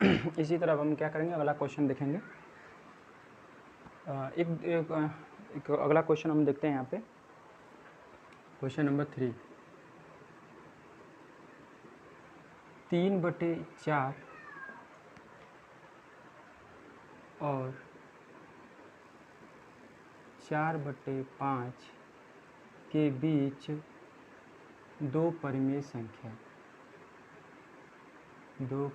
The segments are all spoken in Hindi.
इसी तरह हम क्या करेंगे, अगला क्वेश्चन देखेंगे। एक अगला क्वेश्चन हम देखते हैं यहाँ पे, क्वेश्चन नंबर 3। 3/4 और 4/5 के बीच दो परिमेय संख्या दो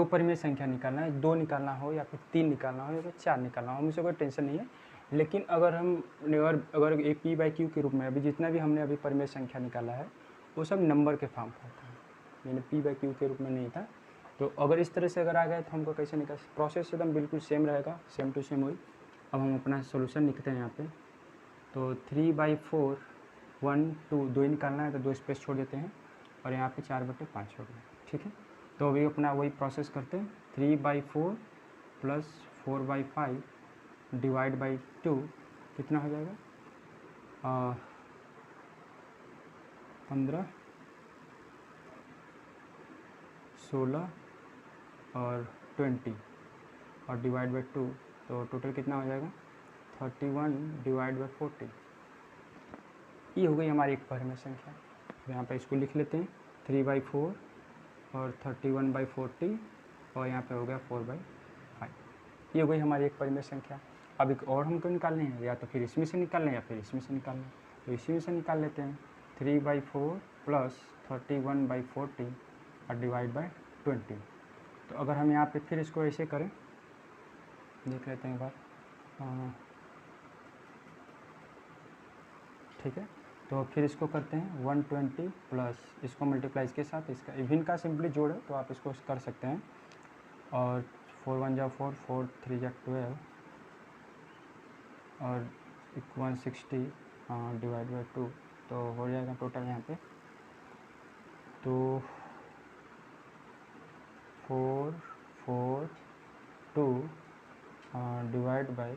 परिमेय संख्या निकालना है। 2 निकालना हो या फिर 3 निकालना हो या फिर 4 निकालना हो, मुझे कोई टेंशन नहीं है। लेकिन अगर ये P/Q के रूप में अभी जितना भी हमने अभी परिमेय संख्या निकाला है वो सब नंबर के फॉर्म का होता है, यानी P/Q के रूप में नहीं था। तो अगर इस तरह से अगर आ गए तो हमको कैसे निकाल, प्रोसेस एकदम बिल्कुल सेम रहेगा, सेम टू सेम वही। अब हम अपना सोल्यूशन लिखते हैं यहाँ पे। तो 3/4 1 2 2 ही निकालना है तो 2 स्पेस छोड़ देते हैं और यहाँ पे 4/5 हो गया, ठीक है। तो अभी अपना वही प्रोसेस करते हैं। 3/4 प्लस 4/5 डिवाइड बाई 2 कितना हो जाएगा, 15 16 और 20 और डिवाइड बाई 2, तो टोटल कितना हो जाएगा 31 डिवाइड बाई 40। ये हो गई हमारी एक परिमेय संख्या। तो यहाँ पे इसको लिख लेते हैं 3/4 और 31/40 और यहाँ पे हो गया 4/5। ये हो गई हमारी एक परिमेय संख्या। अब एक और हमको निकालनी है, या तो फिर इसमें से निकालना है या फिर इसमें से निकालना है। तो इसी में से निकाल लेते हैं। 3/4 प्लस 31/40 और डिवाइड बाई 20। तो अगर हम यहाँ पे फिर इसको ऐसे करें, देख लेते हैं एक बार, ठीक है। तो फिर इसको करते हैं 120 प्लस इसको मल्टीप्लाई इसके साथ, इसका इवन का सिंपली जोड़ है तो आप इसको कर सकते हैं। और 4 1 जा 4 4 3 जा 12 और 160 डिवाइड बाई 2, तो हो जाएगा टोटल यहाँ पे। तो 4 4 2 डिवाइड बाई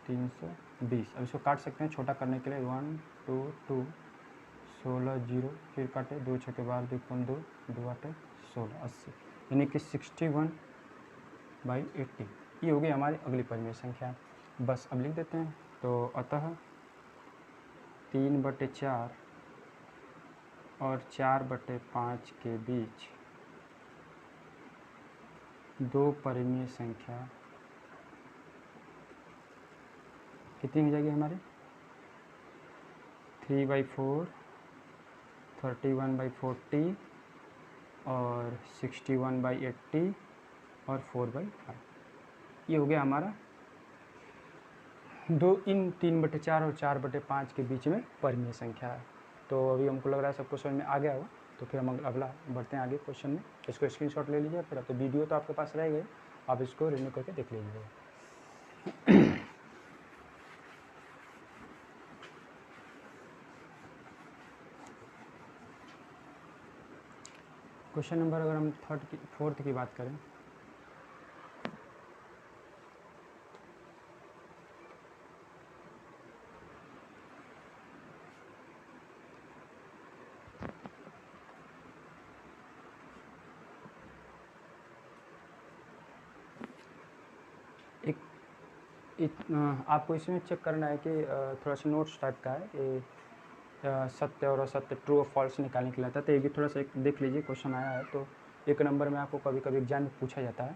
320। अब इसको काट सकते हैं छोटा करने के लिए। 1 2 2 16 0, फिर काटे 2 6 12 2 2 2 8 16 80, यानी कि 61/80। ये हो गई हमारी अगली परिमेय संख्या। बस अब लिख देते हैं। तो अतः 3/4 और 4/5 के बीच दो परिमेय संख्या कितनी हो जाएगी हमारी, 3/4 31/40 और 61/80 और 4/5। ये हो गया हमारा इन 3/4 और 4/5 के बीच में परिमेय संख्या है। तो अभी हमको लग रहा है सबको समझ में आ गया होगा। तो फिर हम अगला बढ़ते हैं आगे क्वेश्चन में। इसको स्क्रीनशॉट ले लीजिए, फिर अब तो वीडियो तो आपके पास रहेगा, आप इसको रिन्यू करके देख लीजिएगा। क्वेश्चन नंबर अगर हम फोर्थ की बात करें, आपको इसमें चेक करना है कि थोड़ा सा नोट्स टाइप का है कि सत्य और असत्य, ट्रू और फॉल्स निकालने के लिए आता है। तो ये भी थोड़ा सा देख लीजिए, क्वेश्चन आया है तो 1 नंबर में आपको कभी कभी एग्जाम में पूछा जाता है,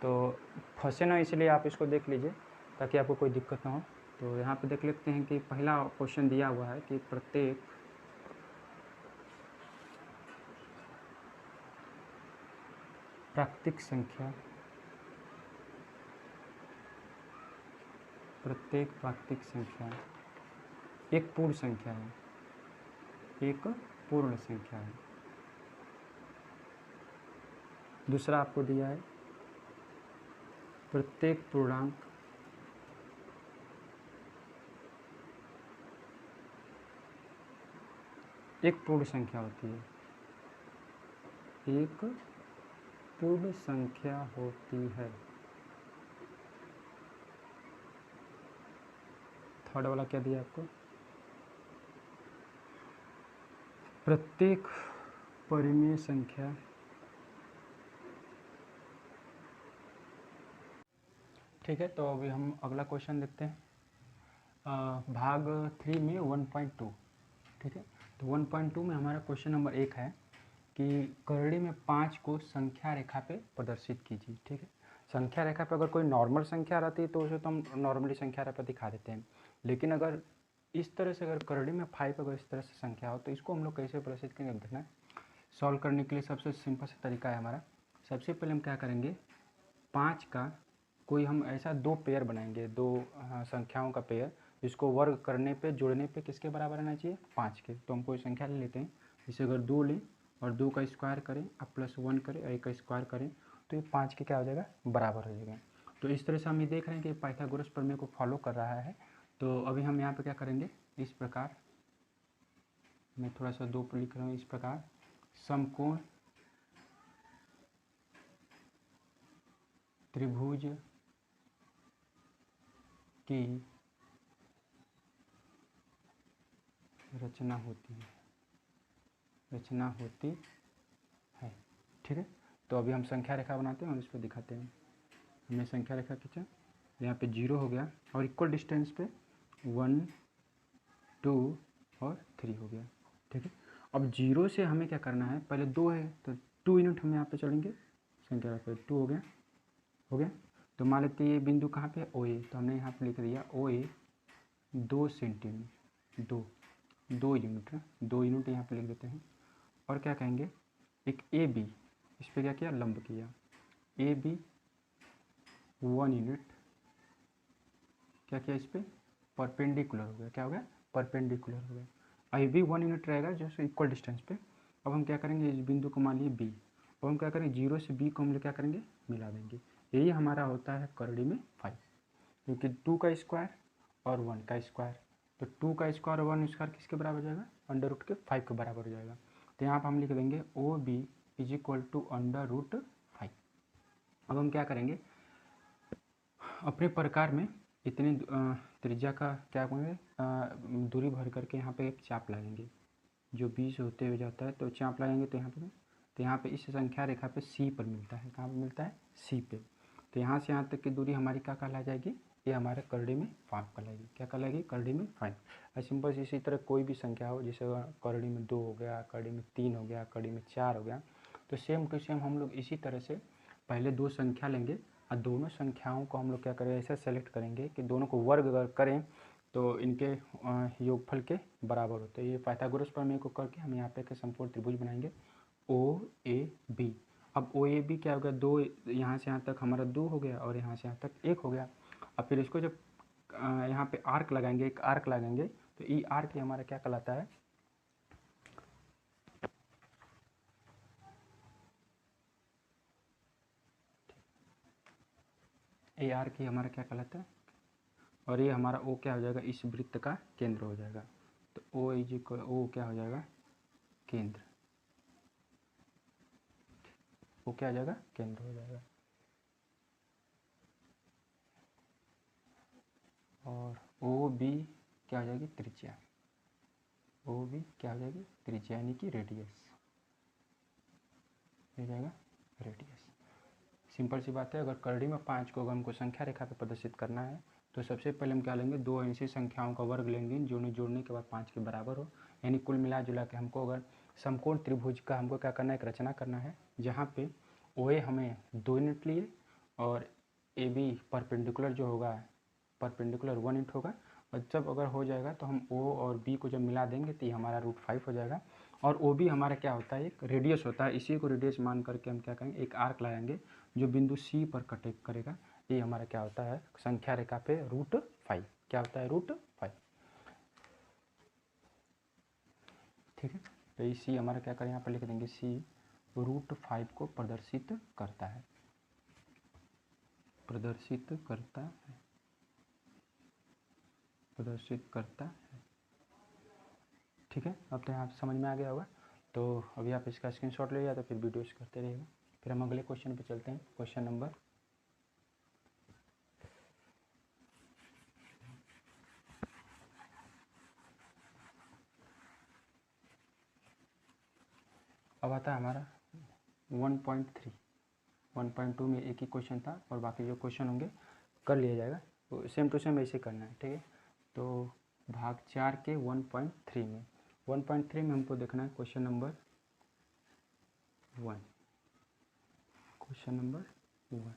तो फंसे ना, इसलिए आप इसको देख लीजिए ताकि आपको कोई दिक्कत ना हो। तो यहाँ पे देख लेते हैं कि पहला क्वेश्चन दिया हुआ है कि प्रत्येक प्राकृतिक संख्या एक पूर्ण संख्या है, एक पूर्ण संख्या है। दूसरा आपको दिया है प्रत्येक पूर्णांक एक पूर्ण संख्या होती है, एक पूर्ण संख्या होती है। थर्ड वाला क्या दिया आपको, प्रत्येक परिमेय संख्या ठीक है। तो अभी हम अगला क्वेश्चन देखते हैं। भाग 3 में 1.2 ठीक है। तो 1.2 में हमारा क्वेश्चन नंबर 1 है कि करड़ी में 5 को संख्या रेखा पे प्रदर्शित कीजिए। ठीक है। संख्या रेखा पे अगर कोई नॉर्मल संख्या रहती है तो उसे तो हम नॉर्मली संख्या रेखा दिखा देते हैं, लेकिन अगर इस तरह से अगर करड़ी में 5 अगर इस तरह से संख्या हो तो इसको हम लोग कैसे प्रदर्शित करेंगे देखना है। सॉल्व करने के लिए सबसे सिंपल सा तरीका है हमारा। सबसे पहले हम क्या करेंगे, 5 का कोई हम ऐसा दो पेयर बनाएंगे, दो संख्याओं का पेयर, जिसको वर्ग करने पे जोड़ने पे किसके बराबर आना चाहिए, 5 के। तो हम कोई संख्या ले लेते हैं, जैसे अगर 2 लें और 2 का स्क्वायर करें अब +1 करें और 1 का स्क्वायर करें तो ये 5 के क्या हो जाएगा, बराबर हो जाएगा। तो इस तरह से हम ये देख रहे हैं कि पाइथागोरस प्रमेय को फॉलो कर रहा है। तो अभी हम यहाँ पे क्या करेंगे, इस प्रकार मैं थोड़ा सा 2 पर लिख रहा हूँ, इस प्रकार समकोण त्रिभुज की रचना होती है। ठीक है। तो अभी हम संख्या रेखा बनाते हैं और इस पर दिखाते हैं। हमने संख्या रेखा खींचा, यहाँ पे 0 हो गया और इक्वल डिस्टेंस पे 1 2 और 3 हो गया। ठीक है। अब 0 से हमें क्या करना है, पहले 2 है तो 2 यूनिट हम यहाँ पे चलेंगे, संख्या रेखा 2 हो गया। तो मान लेते हैं ये बिंदु कहाँ पे है, OA। तो हमने यहाँ पे लिख दिया OA 2 सेंटीमीटर, 2 यूनिट है, 2 यूनिट यहाँ पे लिख देते हैं। और क्या कहेंगे, एक AB, इस पर क्या किया, लंब किया, AB 1 यूनिट, क्या किया, इस पर परपेंडिकुलर हो गया, क्या हो गया, परपेंडिकुलर हो गया। आई भी 1 यूनिट रहेगा जैसे इक्वल डिस्टेंस पे। अब हम क्या करेंगे, इस बिंदु को मान लिए B, अब हम क्या करेंगे, 0 से B को हम लोग क्या करेंगे, मिला देंगे। यही हमारा होता है करड़ी में 5, क्योंकि 2 का स्क्वायर और 1 का स्क्वायर, तो 2 का स्क्वायर और 1 स्क्वायर किसके बराबर हो जाएगा, √5 के बराबर हो जाएगा। तो यहाँ पर हम लिख देंगे OB = √5। अब हम क्या करेंगे, अपने प्रकार में इतनी त्रिज्या का क्या करेंगे, दूरी भर करके यहाँ पे एक चाप लगाएंगे, जो 20 होते हुए जाता है। तो चाप लगाएंगे तो यहाँ पे इस संख्या रेखा पे C पर मिलता है, कहाँ पर मिलता है, C पे। तो यहाँ से यहाँ तक की दूरी हमारी क्या कहला जाएगी, ये हमारे करड़ी में 5 कहलाएगी, क्या कहलाएगी, करड़ी में 5। सिंपल से इसी तरह कोई भी संख्या हो, जैसे करड़ी में 2 हो गया, करड़ी में 3 हो गया, करड़ी में 4 हो गया, तो सेम टू सेम हम लोग इसी तरह से पहले 2 संख्या लेंगे और दोनों संख्याओं को हम लोग क्या करें, ऐसा सेलेक्ट करेंगे कि दोनों को वर्ग अगर करें तो इनके योगफल के बराबर होते हैं। ये पाइथागोरस प्रमेय को करके हम यहाँ पे एक समकोण त्रिभुज बनाएंगे OAB। अब OAB क्या हो गया, 2 यहाँ से यहाँ तक हमारा 2 हो गया और यहाँ से यहाँ तक 1 हो गया। अब फिर इसको जब यहाँ पे आर्क लगाएंगे, एक आर्क लगाएंगे, तो ये आर्क हमारा क्या कहलाता है, ये आर्क ही हमारा क्या कहलाता है, और ये हमारा O क्या हो जाएगा, इस वृत्त का केंद्र हो जाएगा। तो O क्या हो जाएगा, केंद्र, O क्या हो जाएगा, केंद्र हो जाएगा। और OB क्या हो जाएगी, त्रिज्या, OB क्या हो जाएगी, त्रिज्या यानी कि रेडियस, हो जाएगा रेडियस। सिंपल सी बात है। अगर करड़ी में 5 को अगर हमको संख्या रेखा पे प्रदर्शित करना है तो सबसे पहले हम क्या लेंगे, 2 ऐसी संख्याओं का वर्ग लेंगे जो जोड़ने के बाद 5 के बराबर हो। यानी कुल मिला जुला के हमको अगर समकोण त्रिभुज का हमको क्या करना है, एक रचना करना है, जहाँ पे OA हमें 2 यूनिट लिए और AB परपेंडिकुलर जो होगा, परपेंडिकुलर 1 यूनिट होगा। और जब अगर हो जाएगा तो हम O और B को जब मिला देंगे तो ये हमारा √5 हो जाएगा। और OB हमारा क्या होता है, एक रेडियस होता है। इसी को रेडियस मान करके हम क्या करेंगे, एक आर्क लगाएंगे जो बिंदु C पर कट करेगा। ये हमारा क्या होता है, संख्या रेखा पे √5, क्या होता है, √5। ठीक है। तो ये C हमारा क्या करें, यहाँ पर लिख देंगे C √5 को प्रदर्शित करता है, प्रदर्शित करता है। ठीक है। अब तो यहाँ समझ में आ गया होगा। तो अभी आप इसका स्क्रीनशॉट ले या तो फिर वीडियोस करते रहिएगा। फिर हम अगले क्वेश्चन पे चलते हैं। क्वेश्चन नंबर अब आता है हमारा 1.3। 1.2 में एक ही क्वेश्चन था और बाकी जो क्वेश्चन होंगे कर लिया जाएगा, तो सेम टू सेम ऐसे करना है, ठीक है। तो भाग 4 के 1.3 में 1.3 में हमको देखना है क्वेश्चन नंबर 1। क्वेश्चन नंबर 1,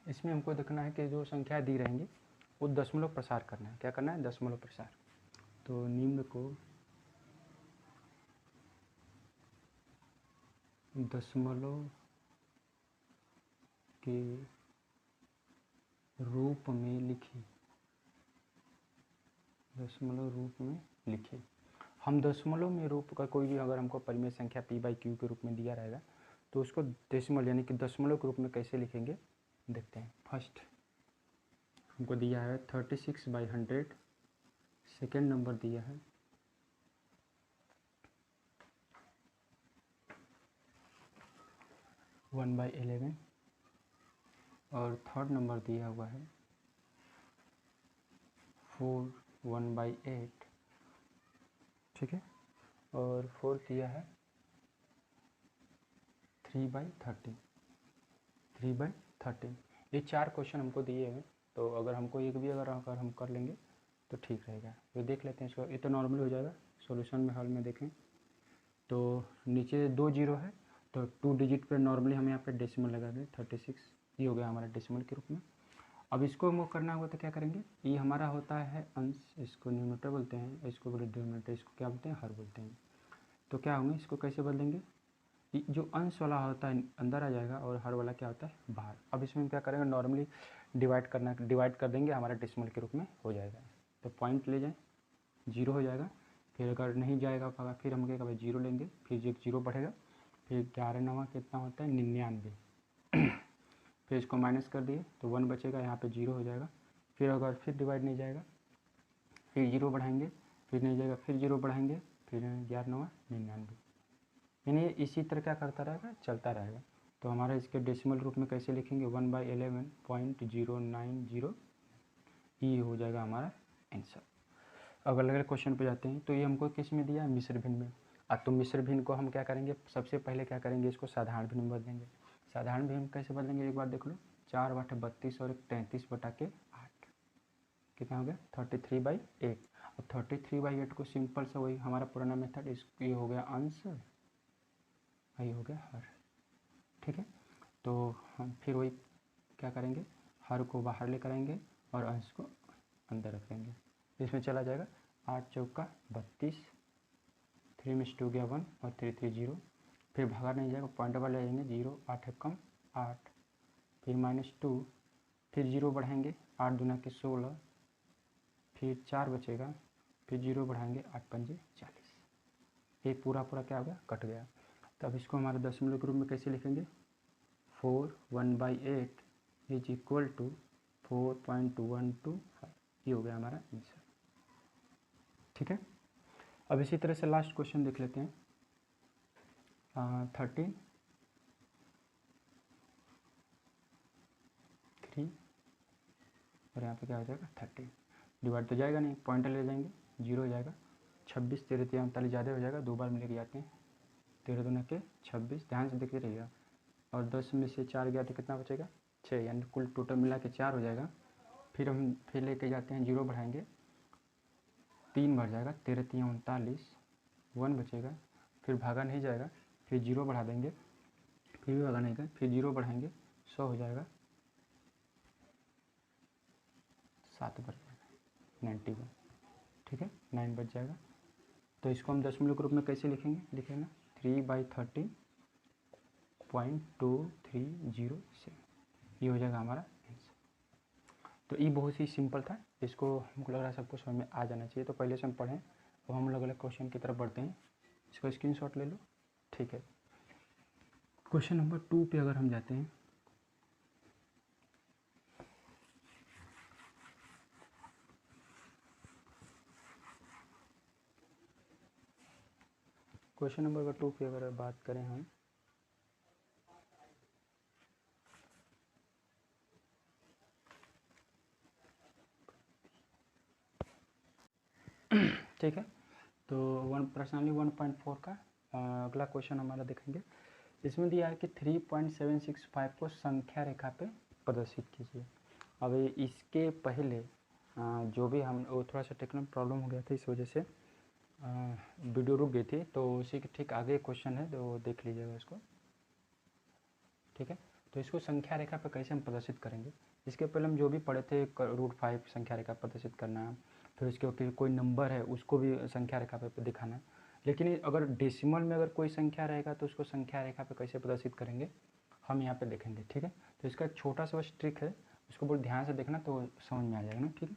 इसमें हमको देखना है कि जो संख्या दी रहेंगी वो दशमलव प्रसार करना है। क्या करना है? दशमलव प्रसार। तो निम्न को दशमलव के रूप में लिखिए। दशमलव रूप में लिखिए। हम दशमलव में रूप का कोई भी अगर हमको परिमेय संख्या p बाई क्यू के रूप में दिया रहेगा तो उसको डेसिमल यानी कि दशमलव के रूप में कैसे लिखेंगे देखते हैं। फर्स्ट हमको दिया है 36/100। सेकेंड नंबर दिया है 1/11 और थर्ड नंबर दिया हुआ है 4 1/8, ठीक है। और फोर्थ दिया है 3/13। 3/13 ये 4 क्वेश्चन हमको दिए हैं, तो अगर हमको एक भी अगर हम कर लेंगे तो ठीक रहेगा। तो देख लेते हैं इसको, ये तो नॉर्मल हो जाएगा। सॉल्यूशन में हॉल में देखें तो नीचे 2 जीरो है, तो 2 डिजिट पर नॉर्मली हम यहाँ पे डेसिमल लगा दें। 36 ये हो गया हमारा डेसिमल के रूप में। अब इसको हमको करना होगा तो क्या करेंगे, ये हमारा होता है अंश, इसको न्यूमरेटर बोलते हैं, इसको बोले डिनोमिनेटर, इसको क्या बोलते हैं? हर बोलते हैं। तो क्या होंगे, इसको कैसे बदलेंगे? जो अंश वाला होता है अंदर आ जाएगा और हर वाला क्या होता है बाहर। अब इसमें हम क्या करेंगे, नॉर्मली डिवाइड कर देंगे, हमारा डेसिमल के रूप में हो जाएगा। तो पॉइंट ले जाएं, 0 हो जाएगा। फिर अगर नहीं जाएगा फिर हम क्या भाई 0 लेंगे, फिर एक 0 बढ़ेगा, फिर 11 9 कितना होता है 99। फिर इसको माइनस कर दिए तो 1 बचेगा, यहाँ पे 0 हो जाएगा। फिर अगर फिर डिवाइड नहीं जाएगा, फिर 0 बढ़ाएंगे, फिर नहीं जाएगा, फिर 0 बढ़ाएंगे, फिर 11 9 99। यानी इसी तरह क्या करता रहेगा, चलता रहेगा। तो हमारा इसके डेसिमल रूप में कैसे लिखेंगे, 1/11.090, ये हो जाएगा हमारा आंसर। अब अलग अलग क्वेश्चन पे जाते हैं। तो ये हमको किस में दिया है, मिश्र भिन्न में। अब तो मिश्र भिन्न को हम क्या करेंगे, सबसे पहले क्या करेंगे, इसको साधारण भिन्न में बदलेंगे। साधारण भिन्न कैसे बदलेंगे, एक बार देख लो। 4/32 और 33/8 कितना हो गया 33/8। अब 33/8 को सिंपल से वही हमारा पुराना मेथड, ये हो गया अंश, ये हो गया हर, ठीक है। तो हम फिर वही क्या करेंगे, हर को बाहर लेकर आएंगे और अंश को अंदर रख देंगे। इसमें चला जाएगा 8 चौका 32, 3 में 2 गया 1 और 3 3 0। फिर भागा नहीं जाएगा, पॉइंट वाले जाएंगे 0, 8 एक कम 8, फिर -2, फिर 0 बढ़ाएंगे, 8 दूना के 16, फिर 4 बचेगा, फिर 0 बढ़ाएंगे, 8 पंजे 40। ये पूरा क्या हो गया, कट गया। तब इसको हमारे दशमलव के रूप में कैसे लिखेंगे, 4 1/8 इज इक्वल टू 4.125। ये हो गया हमारा आंसर, ठीक है। अब इसी तरह से लास्ट क्वेश्चन देख लेते हैं। 13 3 और यहाँ पे क्या हो जाएगा 30। डिवाइड तो जाएगा नहीं, पॉइंट ले जाएंगे, 0 हो जाएगा। 26 13 39 ज़्यादा हो जाएगा, 2 बार में लेके जाते हैं। 13 दूना के 26, ध्यान से देखते रहिएगा। और 10 में से 4 गया तो कितना बचेगा 6, यानी कुल टोटल मिला के 4 हो जाएगा। फिर हम फिर लेके जाते हैं, 0 बढ़ाएंगे, 3 बढ़ जाएगा, 13 3 39, 1 बचेगा। फिर भागा नहीं जाएगा, फिर 0 बढ़ा देंगे, फिर भी भागा नहीं गया, फिर 0 बढ़ाएंगे, 100 हो जाएगा, 7 बच जाएगा 91, ठीक है, 9 बच जाएगा। तो इसको हम दशमलव के रूप में कैसे लिखेंगे, लिखे ना 3/13.230 से, ये हो जाएगा हमारा आंसर। तो ये बहुत ही सिंपल था, इसको हमको लग रहा है सबको समझ में आ जाना चाहिए। तो पहले से हम पढ़ें, अब हम अलग अलग क्वेश्चन की तरफ बढ़ते हैं। इसका स्क्रीनशॉट ले लो, ठीक है। क्वेश्चन नंबर 2 पे अगर हम जाते हैं, क्वेश्चन नंबर 2 पे अगर बात करें हम, ठीक है, तो प्रश्न 1.4 का अगला क्वेश्चन हमारा देखेंगे। इसमें दिया है कि 3.765 को संख्या रेखा पे प्रदर्शित कीजिए। अब इसके पहले जो भी हम वो थोड़ा सा टेक्निकल प्रॉब्लम हो गया था, इस वजह से वीडियो रुक गई थी, तो उसी के ठीक आगे क्वेश्चन है, तो देख लीजिएगा इसको। ठीक है, तो इसको संख्या रेखा पर कैसे हम प्रदर्शित करेंगे। इसके पहले हम जो भी पढ़े थे, √5 संख्या रेखा प्रदर्शित करना, फिर उसके कोई नंबर है उसको भी संख्या रेखा पर दिखाना। लेकिन अगर डेसिमल में अगर कोई संख्या रहेगा तो उसको संख्या रेखा पर कैसे प्रदर्शित करेंगे हम यहाँ पे देखेंगे। ठीक है, तो इसका एक छोटा सा बस ट्रिक है, उसको बहुत ध्यान से देखना तो समझ में आ जाएगा ना। ठीक है,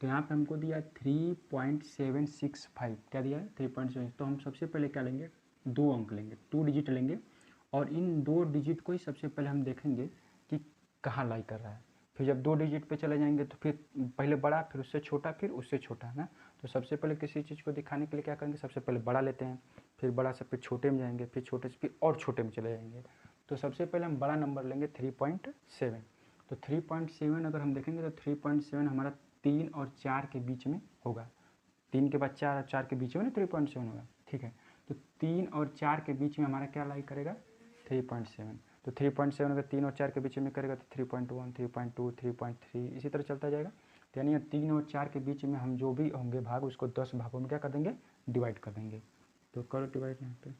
तो यहाँ पे हमको दिया 3.765, क्या दिया है 3.7। तो हम सबसे पहले क्या लेंगे, 2 अंक लेंगे, 2 डिजिट लेंगे, और इन 2 डिजिट को ही सबसे पहले हम देखेंगे कि कहाँ लाई कर रहा है। फिर जब 2 डिजिट पे चले जाएंगे तो फिर पहले बड़ा, फिर उससे छोटा, फिर उससे छोटा, है ना। तो सबसे पहले किसी चीज़ को दिखाने के लिए क्या करेंगे, सबसे पहले बड़ा लेते हैं, फिर बड़ा से फिर छोटे में जाएंगे, फिर छोटे से फिर और छोटे में चले जाएंगे। तो सबसे पहले हम बड़ा नंबर लेंगे 3.7। तो 3.7 अगर हम देखेंगे तो 3.7 हमारा 3 और 4 के बीच में होगा। 3 के बाद 4 और 4 के बीच में ना 3.7 होगा। ठीक है, तो 3 और 4 के बीच में हमारा क्या लाई करेगा 3.7। तो 3.7 अगर 3 और 4 के बीच में करेगा तो 3.1, 3.2, 3.3 इसी तरह चलता जाएगा। तो यानी 3 और 4 के बीच में हम जो भी होंगे भाग, उसको 10 भागों में क्या कर देंगे, डिवाइड कर देंगे। तो करो डिवाइड यहाँ पे।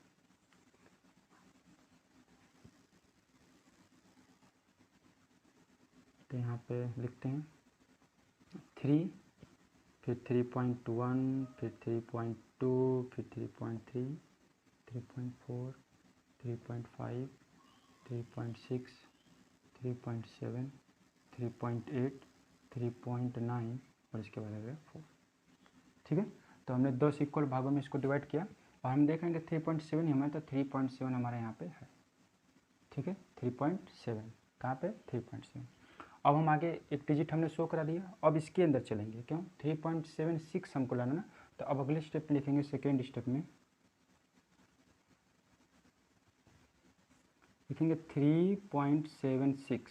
तो यहाँ पे लिखते हैं 3, फिर 3.1, फिर 3.2, फिर 3.3, 3.4, 3.5, 3.6, 3.7, 3.8, 3.9 और इसके बाद आ गया 4। ठीक है, तो हमने 10 इक्वल भागों में इसको डिवाइड किया, और हम देखेंगे 3.7 ही हमारे, तो 3.7 हमारे यहाँ पे है। ठीक है, 3.7 कहाँ पे 3.7। अब हम आगे एक डिजिट हमने शो करा दिया, अब इसके अंदर चलेंगे, क्यों 3.76 हमको लाना ना। तो अब अगले स्टेप में लिखेंगे, सेकेंड स्टेप में लिखेंगे 3.76।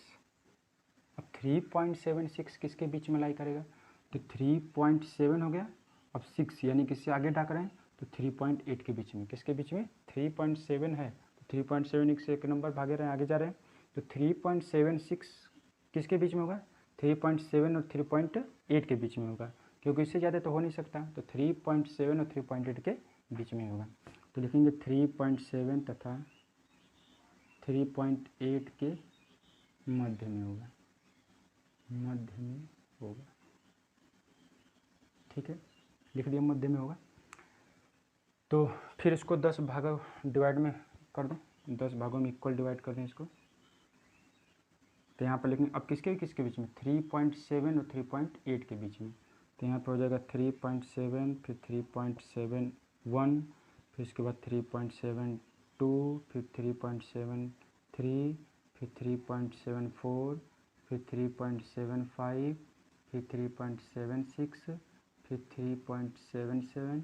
अब 3.76 किसके बीच में लाई करेगा, तो 3.7 हो गया, अब 6 यानी किससे आगे डाक रहे हैं, तो 3.8 के बीच में। किसके बीच में 3.7 है, तो 3.7 से एक नंबर भागे रहे हैं, आगे जा रहे हैं। तो 3.76 किसके बीच में होगा, 3.7 और 3.8 के बीच में होगा, क्योंकि इससे ज़्यादा तो हो नहीं सकता। तो 3.7 और 3.8 के बीच में होगा। तो लिखेंगे 3.7 तथा 3.8 के मध्य में होगा, मध्य में होगा। ठीक है, लिख दिया मध्य में होगा। तो फिर इसको 10 भागों डिवाइड में कर दें, 10 भागों में इक्वल डिवाइड कर दें इसको। तो यहाँ पर लिखेंगे अब किसके बीच में, 3.7 और 3.8 के बीच में। तो यहाँ पर हो जाएगा 3.7, फिर 3.71, फिर इसके बाद 3.72, फिर 3.73, फिर 3.74, फिर 3.75, फिर 3.76, फिर 3.77,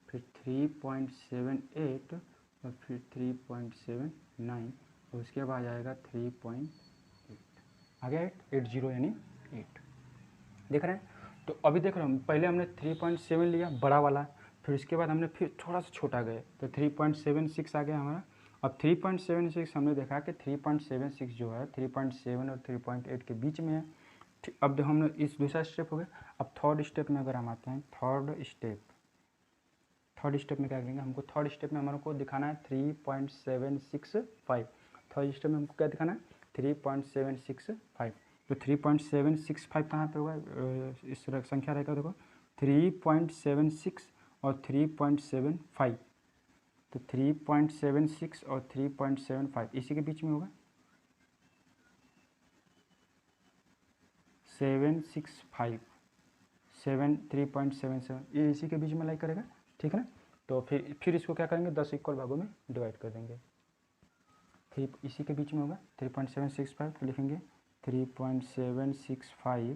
फिर 3.78 और फिर 3.79, और उसके बाद आएगा 3.8, आ गया 80 यानी 8। देख रहे हैं, तो अभी देख रहे हैं पहले हमने 3.7 लिया बड़ा वाला, फिर इसके बाद हमने फिर थोड़ा सा छोटा गए तो 3.76 आ गया हमारा। अब 3.76 हमने देखा कि 3.76 जो है 3.7 और 3.8 के बीच में है। अब हमने इस दूसरा स्टेप हो गया। अब थर्ड स्टेप में अगर हम आते हैं, थर्ड स्टेप में क्या करेंगे, हमको थर्ड स्टेप में हमारे को दिखाना है 3.765। थर्ड स्टेप में हमको क्या दिखाना है 3.765। तो 3.765 कहाँ पे होगा, इस संख्या रहेगा, देखो 3.76 और 3.75। तो 3.76 और 3.75 इसी के बीच में होगा, 765, 3.77 ये इसी के बीच में लाई करेगा। ठीक है ना, तो फिर इसको क्या करेंगे 10 इक्वल भागों में डिवाइड कर देंगे। फिर इसी के बीच में होगा 3.765, तो लिखेंगे 3.765,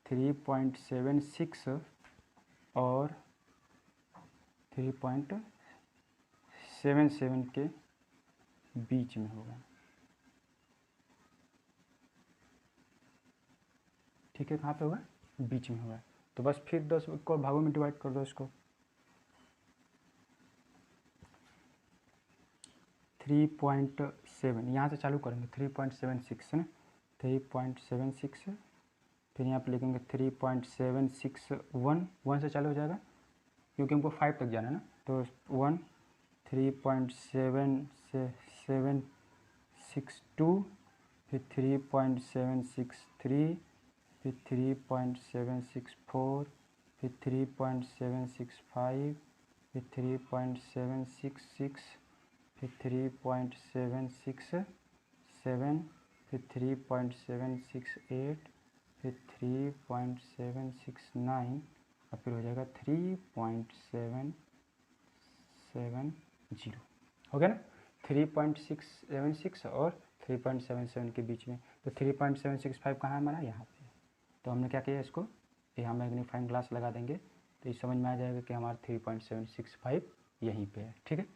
3.76 और 3.77 के बीच में होगा। ठीक है, कहाँ पे होगा, बीच में होगा। तो बस फिर 10 इक्वल भागों में डिवाइड कर दो इसको। 3.7 यहाँ से चालू करेंगे 3.76 है ना, 3.76 फिर यहाँ पे लिखेंगे 3.761 1 से चालू हो जाएगा क्योंकि हमको 5 तक जाना है ना, तो 1 3.762 फिर 3.763 फिर 3.764 फिर 3.765 फिर 3.766 फिर 3.767 फिर 3.768 फिर 3.769 और फिर हो जाएगा 3.770 हो गया ना, 3.676 और 3.77 के बीच में। तो 3.765 कहाँ है हमारा, यहाँ पे। तो हमने क्या किया, इसको यहाँ मैग्नीफाइंग ग्लास लगा देंगे तो ये समझ में आ जाएगा कि हमारा 3.765 यहीं पे है। ठीक है,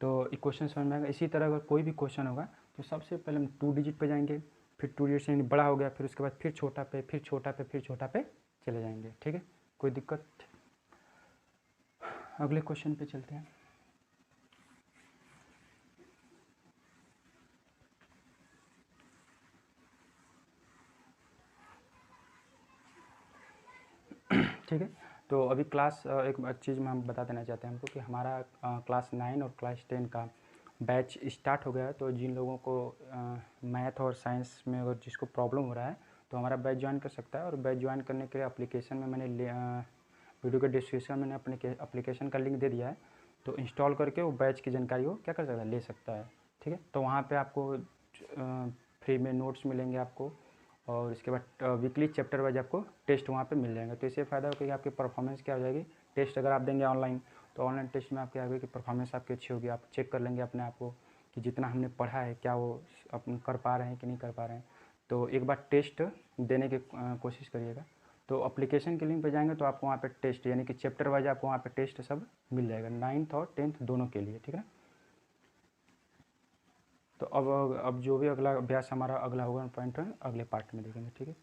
तो इक्वेशन समझ में आएगा। इसी तरह अगर कोई भी क्वेश्चन होगा तो सबसे पहले हम 2 डिजिट पे जाएंगे, फिर 2 डिजिट से बड़ा हो गया, फिर उसके बाद फिर छोटा पे, फिर छोटा पे, फिर छोटा पे चले जाएंगे। ठीक है, कोई दिक्कत। अगले क्वेश्चन पे चलते हैं। ठीक है, तो अभी क्लास एक चीज़ में हम बता देना चाहते हैं हमको कि हमारा क्लास 9 और क्लास 10 का बैच स्टार्ट हो गया है। तो जिन लोगों को मैथ और साइंस में अगर जिसको प्रॉब्लम हो रहा है तो हमारा बैच ज्वाइन कर सकता है। और बैच ज्वाइन करने के लिए एप्लीकेशन में मैंने वीडियो के डिस्क्रिप्शन में मैंने अपने एप्लीकेशन का लिंक दे दिया है, तो इंस्टॉल करके वो बैच की जानकारी वो क्या कर सकता है, ले सकता है। ठीक है, तो वहाँ पर आपको फ्री में नोट्स मिलेंगे आपको, और इसके बाद वीकली चैप्टर वाइज आपको टेस्ट वहाँ पे मिल जाएंगे। तो इससे फ़ायदा होगा कि आपकी परफॉर्मेंस क्या हो जाएगी। टेस्ट अगर आप देंगे ऑनलाइन तो ऑनलाइन टेस्ट में आपकी आगे की परफॉर्मेंस आपकी अच्छी होगी। आप चेक कर लेंगे अपने आप को कि जितना हमने पढ़ा है क्या वो अपन कर पा रहे हैं कि नहीं कर पा रहे हैं। तो एक बार टेस्ट देने की कोशिश करिएगा। तो एप्लीकेशन के लिंक पे जाएंगे तो आपको वहाँ पे टेस्ट यानी कि चैप्टर वाइज आपको वहाँ पे टेस्ट सब मिल जाएगा 9th और 10th दोनों के लिए। ठीक है, तो अब जो भी अगला अभ्यास हमारा अगला होगा पॉइंट अगले पार्ट में देखेंगे। ठीक है।